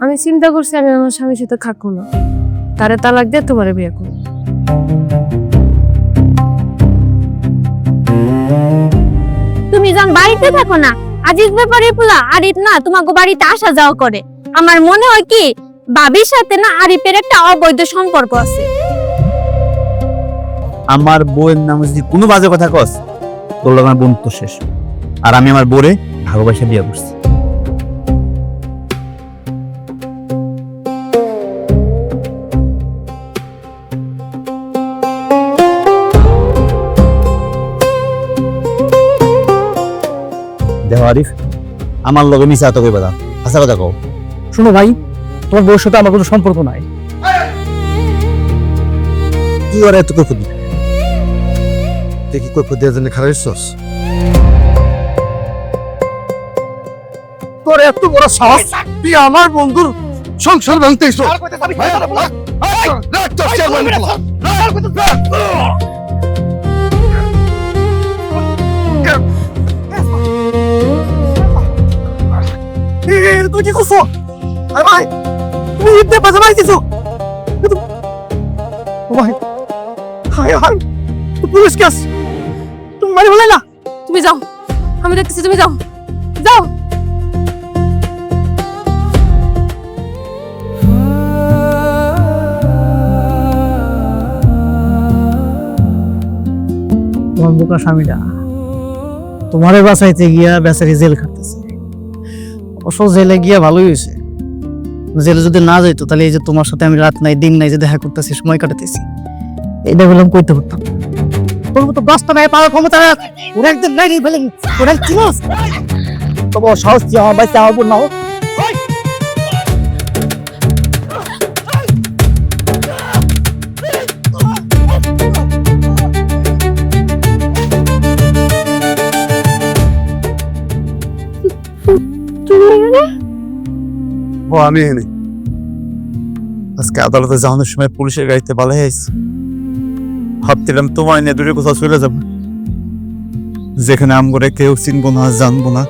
আমি চিন্তা করছি আমি আমার স্বামীর সাথে থাকবো না, তারে তালাক দিয়ে তোমারে বিয়ে করবো। তুমি যখন বাড়িতে থাকো না, আজিজ ব্যাপারে পোলা আরিফ না তোমাকে বাড়িতে আসা যাওয়া করে। আমার মনে হয় কি ভাবির সাথে না আরিফের একটা অবৈধ সম্পর্ক আছে। আমার বউয়ের নাম যদি কোনো বাজে কথা কস, তোর লগে আমার বন্ধুত্ব শেষ। আর আমি আমার বউরে ভালোবাসা বিয়ে করছি। দেখো আরিফ, আমার লগে মিশা তো কইবা না, হাসা কথা কও। শোনো ভাই, তোমার বউর সাথে আমার কোনো সম্পর্ক নাই। কি ওরা এত কই ফুদি? দেখি কই ফুদিয়ার জন্য খারাপ হইছস? তোর এত বড় সাহস, তুই আমার বন্ধুর সংসার ভাঙতে এসো। তুই কি করছো? আরে ভাই, তুমি ইবনে বাজা মাইছিস। ও ভাই, হায় হায়, পুলিশ কেস। তুমি মারি বলে না। তুমি যাও, আমি দেখতেছি, তুমি যাও যাও। তোমার বোকা স্বামীটা তোমারে বাঁচাইতে গিয়া বেচারি জেল খাটতেছে। অবশ্য জেলে গিয়া ভালোই হয়েছে। জেলে যদি না যাইতো তাহলে এই যে তোমার সাথে আমি রাত নাই দিন নাই যে দেখা করতেছি, সময় কাটাতেছি, এটা বললাম কইতে পারতাম। তোর মতো দশটা নাই পাওয়ার ক্ষমতা ওরা একদিন নাই ফেলে ওরা চিনোস। তবে সাহস দিয়ে আমার বাচ্চা আমার বোন না হোক। ও আমি এনে আজকে আদালতে যাওয়ানোর সময় পুলিশের গাড়িতে বালাই আইছি। ভাবছিলাম তোমায় নিয়ে দূরে কোথাও চলে যাবো, যেখানে আম করে কেউ চিনবো না, জানবো না।